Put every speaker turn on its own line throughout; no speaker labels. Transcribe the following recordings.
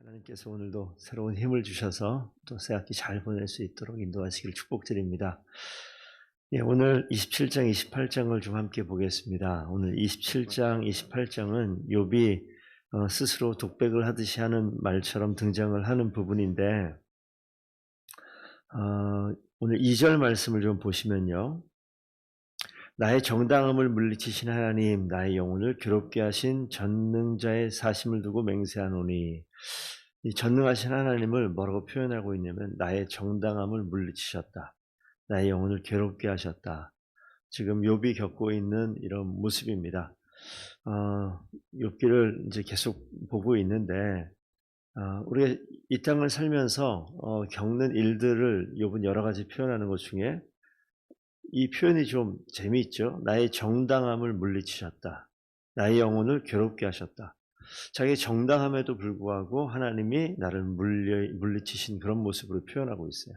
하나님께서 오늘도 새로운 힘을 주셔서 또 새 학기 잘 보낼 수 있도록 인도하시길 축복드립니다. 예, 오늘 27장, 28장을 좀 함께 보겠습니다. 오늘 27장, 28장은 욥이 스스로 독백을 하듯이 하는 말처럼 등장을 하는 부분인데 오늘 2절 말씀을 좀 보시면요. 나의 정당함을 물리치신 하나님, 나의 영혼을 괴롭게 하신 전능자의 사심을 두고 맹세하노니. 이 전능하신 하나님을 뭐라고 표현하고 있냐면 나의 정당함을 물리치셨다. 나의 영혼을 괴롭게 하셨다. 지금 욥이 겪고 있는 이런 모습입니다. 욥기를 이제 계속 보고 있는데 우리가 이 땅을 살면서 겪는 일들을 욥은 여러 가지 표현하는 것 중에 이 표현이 좀 재미있죠. 나의 정당함을 물리치셨다. 나의 영혼을 괴롭게 하셨다. 자기의 정당함에도 불구하고 하나님이 나를 물리치신 그런 모습으로 표현하고 있어요.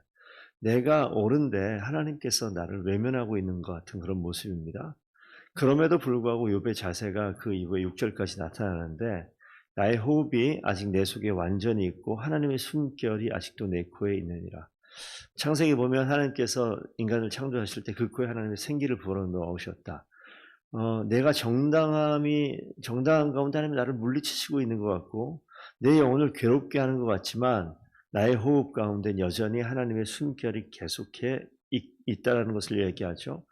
내가 옳은데 하나님께서 나를 외면하고 있는 것 같은 그런 모습입니다. 그럼에도 불구하고 욥의 자세가 그 이후에 6절까지 나타나는데 나의 호흡이 아직 내 속에 완전히 있고 하나님의 숨결이 아직도 내 코에 있느니라. 창세기 보면 하나님께서 인간을 창조하실 때 그 코에 하나님의 생기를 불어넣으셨다. 내가 정당한 가운데 하나님이 나를 물리치시고 있는 것 같고 내 영혼을 괴롭게 하는 것 같지만 나의 호흡 가운데 여전히 하나님의 숨결이 계속해 있다라는 것을 얘기하죠.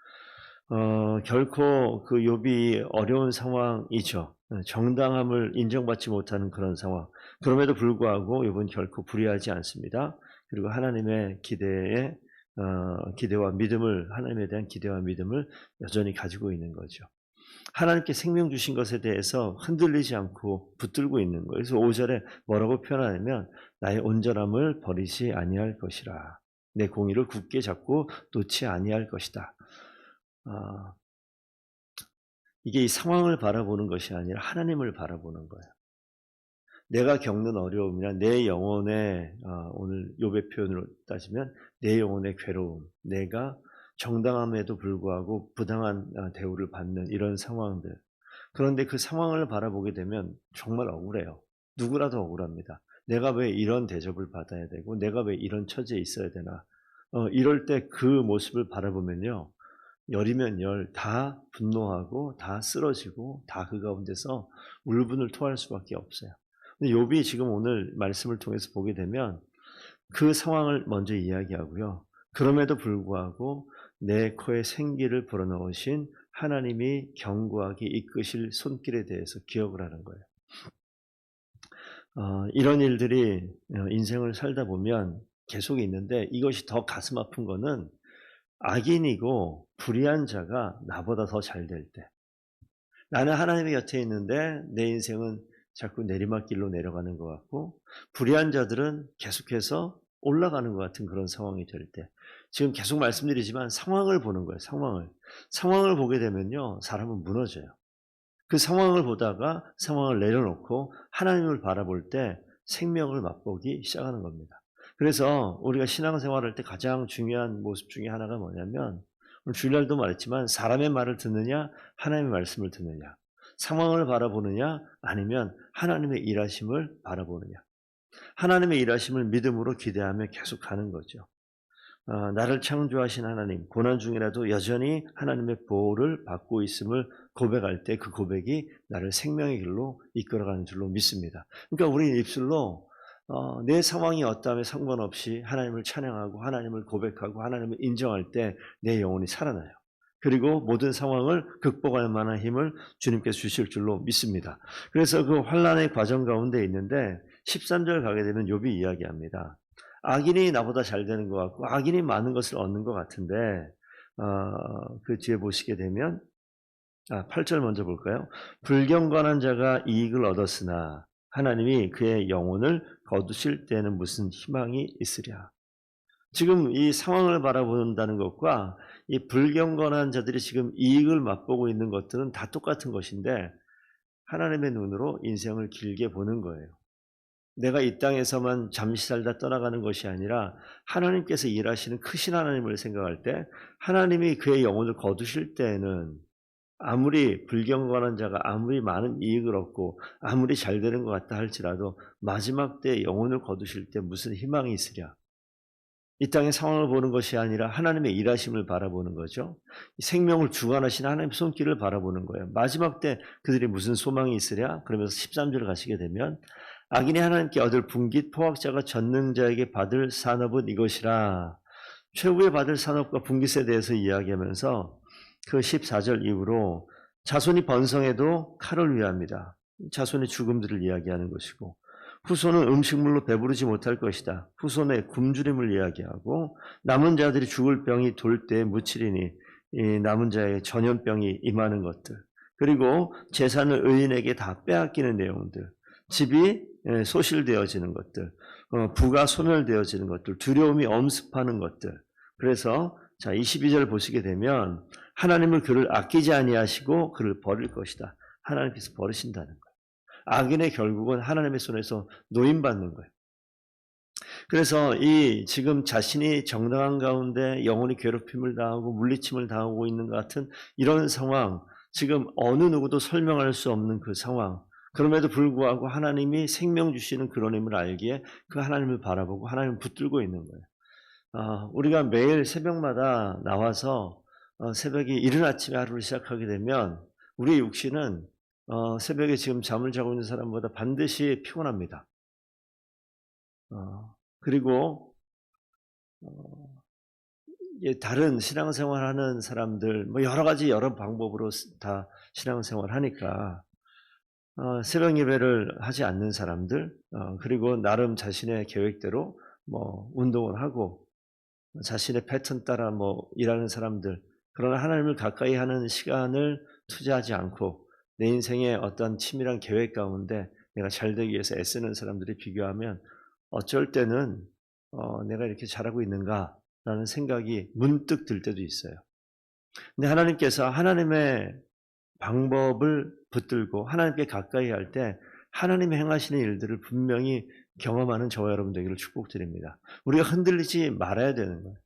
결코 그 욥이 어려운 상황이죠. 정당함을 인정받지 못하는 그런 상황. 그럼에도 불구하고 욥은 결코 불의하지 않습니다. 그리고 하나님의 기대와 믿음을, 하나님에 대한 기대와 믿음을 여전히 가지고 있는 거죠. 하나님께 생명 주신 것에 대해서 흔들리지 않고 붙들고 있는 거예요. 그래서 5절에 뭐라고 표현하냐면 나의 온전함을 버리지 아니할 것이라. 내 공의를 굳게 잡고 놓지 아니할 것이다. 이게 이 상황을 바라보는 것이 아니라 하나님을 바라보는 거예요. 내가 겪는 어려움이나 내 영혼의 오늘 욥의 표현으로 따지면 내 영혼의 괴로움, 내가 정당함에도 불구하고 부당한 대우를 받는 이런 상황들. 그런데 그 상황을 바라보게 되면 정말 억울해요. 누구라도 억울합니다. 내가 왜 이런 대접을 받아야 되고 내가 왜 이런 처지에 있어야 되나. 이럴 때 그 모습을 바라보면요. 열이면 열, 다 분노하고 다 쓰러지고 다 그 가운데서 울분을 토할 수밖에 없어요. 근데 욥이 지금 오늘 말씀을 통해서 보게 되면 그 상황을 먼저 이야기하고요. 그럼에도 불구하고 내 코에 생기를 불어넣으신 하나님이 견고하게 이끄실 손길에 대해서 기억을 하는 거예요. 이런 일들이 인생을 살다 보면 계속 있는데 이것이 더 가슴 아픈 거는 악인이고 불의한 자가 나보다 더 잘 될 때. 나는 하나님의 곁에 있는데 내 인생은 자꾸 내리막길로 내려가는 것 같고 불의한 자들은 계속해서 올라가는 것 같은 그런 상황이 될 때. 지금 계속 말씀드리지만 상황을 보는 거예요. 상황을 보게 되면요. 사람은 무너져요. 그 상황을 보다가 상황을 내려놓고 하나님을 바라볼 때 생명을 맛보기 시작하는 겁니다. 그래서 우리가 신앙생활할 때 가장 중요한 모습 중에 하나가 뭐냐면 오늘 주일날도 말했지만 사람의 말을 듣느냐 하나님의 말씀을 듣느냐, 상황을 바라보느냐 아니면 하나님의 일하심을 바라보느냐. 하나님의 일하심을 믿음으로 기대하며 계속 가는 거죠. 나를 창조하신 하나님, 고난 중이라도 여전히 하나님의 보호를 받고 있음을 고백할 때 그 고백이 나를 생명의 길로 이끌어가는 줄로 믿습니다. 그러니까 우리는 입술로 내 상황이 어떠함에 상관없이 하나님을 찬양하고 하나님을 고백하고 하나님을 인정할 때 내 영혼이 살아나요. 그리고 모든 상황을 극복할 만한 힘을 주님께서 주실 줄로 믿습니다. 그래서 그 환난의 과정 가운데 있는데 13절 가게 되면 욥이 이야기합니다. 악인이 나보다 잘 되는 것 같고 악인이 많은 것을 얻는 것 같은데 그 뒤에 보시게 되면 8절 먼저 볼까요? 불경건한 자가 이익을 얻었으나 하나님이 그의 영혼을 거두실 때는 무슨 희망이 있으랴. 지금 이 상황을 바라본다는 것과 이 불경건한 자들이 지금 이익을 맛보고 있는 것들은 다 똑같은 것인데 하나님의 눈으로 인생을 길게 보는 거예요. 내가 이 땅에서만 잠시 살다 떠나가는 것이 아니라 하나님께서 일하시는 크신 하나님을 생각할 때 하나님이 그의 영혼을 거두실 때에는 아무리 불경건한 자가 아무리 많은 이익을 얻고 아무리 잘 되는 것 같다 할지라도 마지막 때 영혼을 거두실 때 무슨 희망이 있으랴. 이 땅의 상황을 보는 것이 아니라 하나님의 일하심을 바라보는 거죠. 생명을 주관하신 하나님의 손길을 바라보는 거예요. 마지막 때 그들이 무슨 소망이 있으랴? 그러면서 13절 가시게 되면 악인이 하나님께 얻을 분깃 포악자가 전능자에게 받을 산업은 이것이라. 최후에 받을 산업과 분깃에 대해서 이야기하면서 그 14절 이후로 자손이 번성해도 칼을 위합니다. 자손의 죽음들을 이야기하는 것이고 후손은 음식물로 배부르지 못할 것이다. 후손의 굶주림을 이야기하고 남은 자들이 죽을 병이 돌 때 묻히리니 이 남은 자의 전염병이 임하는 것들, 그리고 재산을 의인에게 다 빼앗기는 내용들, 집이 소실되어지는 것들, 부가 소멸되어지는 것들, 두려움이 엄습하는 것들. 그래서 자 22절 보시게 되면 하나님을 그를 아끼지 아니하시고 그를 버릴 것이다. 하나님께서 버리신다는 거예요. 악인의 결국은 하나님의 손에서 노임받는 거예요. 그래서 이 지금 자신이 정당한 가운데 영혼이 괴롭힘을 당하고 물리침을 당하고 있는 것 같은 이런 상황, 지금 어느 누구도 설명할 수 없는 그 상황, 그럼에도 불구하고 하나님이 생명 주시는 그런 힘을 알기에 그 하나님을 바라보고 하나님을 붙들고 있는 거예요. 우리가 매일 새벽마다 나와서 새벽에 이른 아침에 하루를 시작하게 되면 우리 육신은 새벽에 지금 잠을 자고 있는 사람보다 반드시 피곤합니다. 그리고 다른 신앙생활 하는 사람들, 뭐 여러 가지 여러 방법으로 다 신앙생활 하니까 새벽 예배를 하지 않는 사람들, 그리고 나름 자신의 계획대로 뭐 운동을 하고 자신의 패턴 따라 뭐 일하는 사람들, 그러나 하나님을 가까이 하는 시간을 투자하지 않고 내 인생의 어떤 치밀한 계획 가운데 내가 잘 되기 위해서 애쓰는 사람들이 비교하면 어쩔 때는 내가 이렇게 잘하고 있는가라는 생각이 문득 들 때도 있어요. 근데 하나님께서 하나님의 방법을 붙들고 하나님께 가까이 할 때 하나님이 행하시는 일들을 분명히 경험하는 저와 여러분 되기를 축복드립니다. 우리가 흔들리지 말아야 되는 거예요.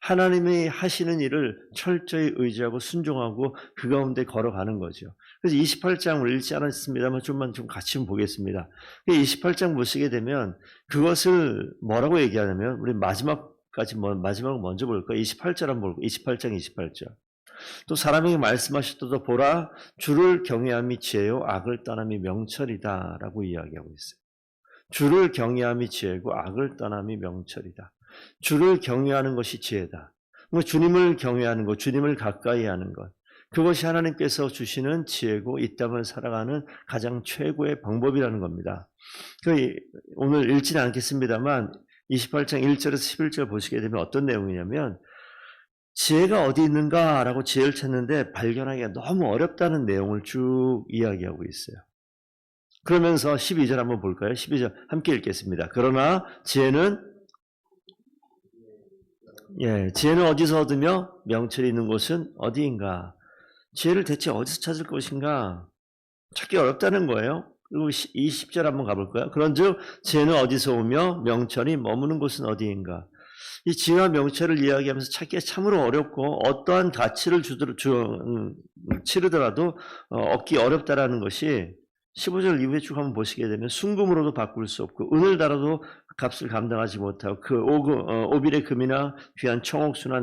하나님이 하시는 일을 철저히 의지하고 순종하고 그 가운데 걸어가는 거죠. 그래서 28장을 읽지 않았습니다만 좀만 좀 같이 보겠습니다. 28장 보시게 되면 그것을 뭐라고 얘기하냐면 우리 마지막을 먼저 볼까요? 28절 한번 볼까요? 28장 28절. 또 사람에게 말씀하셨더도 보라 주를 경외함이 지혜요 악을 떠남이 명철이다 라고 이야기하고 있어요. 주를 경외함이 지혜고 악을 떠남이 명철이다. 주를 경외하는 것이 지혜다. 주님을 경외하는 것, 주님을 가까이 하는 것, 그것이 하나님께서 주시는 지혜고 이 땅을 살아가는 가장 최고의 방법이라는 겁니다. 오늘 읽지는 않겠습니다만 28장 1절에서 11절 보시게 되면 어떤 내용이냐면 지혜가 어디 있는가라고 지혜를 찾는데 발견하기가 너무 어렵다는 내용을 쭉 이야기하고 있어요. 그러면서 12절 한번 볼까요? 12절 함께 읽겠습니다. 그러나 지혜는 어디서 얻으며 명철이 있는 곳은 어디인가? 지혜를 대체 어디서 찾을 것인가? 찾기 어렵다는 거예요. 그리고 20절 한번 가볼까요? 그런즉 지혜는 어디서 오며 명철이 머무는 곳은 어디인가? 이 지혜와 명철을 이야기하면서 찾기가 참으로 어렵고 어떠한 가치를 치르더라도 얻기 어렵다라는 것이 15절 이후에 쭉 한번 보시게 되면 순금으로도 바꿀 수 없고 은을 달아도 값을 감당하지 못하고 그 오빌의 금이나 귀한 청옥수나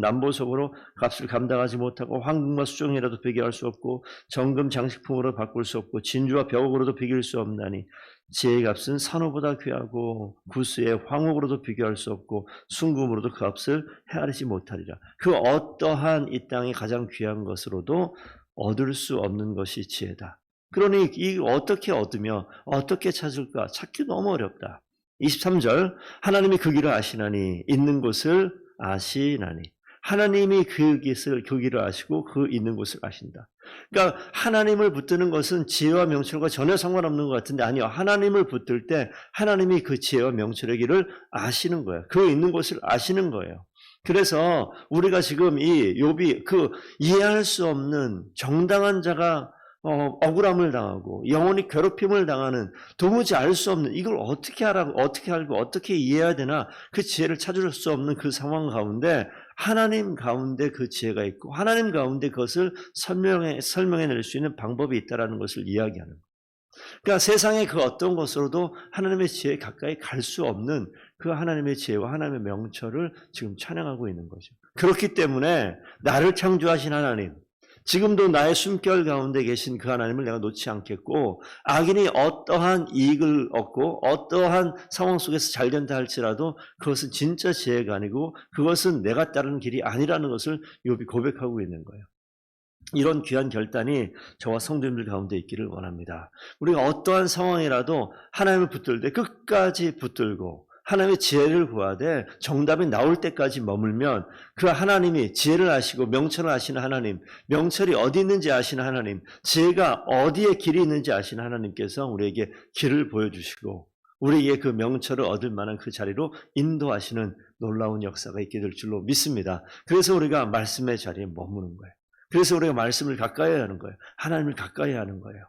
남보석으로 값을 감당하지 못하고 황금과 수정이라도 비교할 수 없고 정금 장식품으로 바꿀 수 없고 진주와 벽옥으로도 비길 수 없나니 지혜의 값은 산호보다 귀하고 구스의 황옥으로도 비교할 수 없고 순금으로도 그 값을 헤아리지 못하리라. 그 어떠한 이 땅의 가장 귀한 것으로도 얻을 수 없는 것이 지혜다. 그러니 이 어떻게 얻으며 어떻게 찾을까? 찾기 너무 어렵다. 23절 하나님이 그 길을 아시나니 있는 곳을 아시나니 하나님이 그 길을 아시고 그 있는 곳을 아신다. 그러니까 하나님을 붙드는 것은 지혜와 명철과 전혀 상관없는 것 같은데 아니요. 하나님을 붙들 때 하나님이 그 지혜와 명철의 길을 아시는 거예요. 그 있는 곳을 아시는 거예요. 그래서 우리가 지금 이 욥이 그 이해할 수 없는 정당한 자가 억울함을 당하고 영원히 괴롭힘을 당하는 도무지 알 수 없는 이걸 어떻게 알고 어떻게 이해해야 되나 그 지혜를 찾을 수 없는 그 상황 가운데 하나님 가운데 그 지혜가 있고 하나님 가운데 그것을 설명해낼 수 있는 방법이 있다는 것을 이야기하는 거예요. 그러니까 세상의 그 어떤 것으로도 하나님의 지혜에 가까이 갈 수 없는 그 하나님의 지혜와 하나님의 명철을 지금 찬양하고 있는 거죠. 그렇기 때문에 나를 창조하신 하나님, 지금도 나의 숨결 가운데 계신 그 하나님을 내가 놓지 않겠고 악인이 어떠한 이익을 얻고 어떠한 상황 속에서 잘 된다 할지라도 그것은 진짜 지혜가 아니고 그것은 내가 따르는 길이 아니라는 것을 욥이 고백하고 있는 거예요. 이런 귀한 결단이 저와 성도님들 가운데 있기를 원합니다. 우리가 어떠한 상황이라도 하나님을 붙들 때 끝까지 붙들고 하나님의 지혜를 구하되 정답이 나올 때까지 머물면 그 하나님이 지혜를 아시고 명철을 아시는 하나님, 명철이 어디 있는지 아시는 하나님, 지혜가 어디에 길이 있는지 아시는 하나님께서 우리에게 길을 보여주시고 우리에게 그 명철을 얻을 만한 그 자리로 인도하시는 놀라운 역사가 있게 될 줄로 믿습니다. 그래서 우리가 말씀의 자리에 머무는 거예요. 그래서 우리가 말씀을 가까이 하는 거예요. 하나님을 가까이 하는 거예요.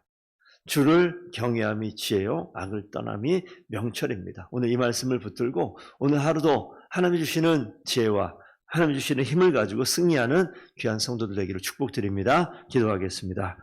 주를 경외함이 지혜요 악을 떠남이 명철입니다. 오늘 이 말씀을 붙들고 오늘 하루도 하나님이 주시는 지혜와 하나님이 주시는 힘을 가지고 승리하는 귀한 성도들 되기를 축복드립니다. 기도하겠습니다.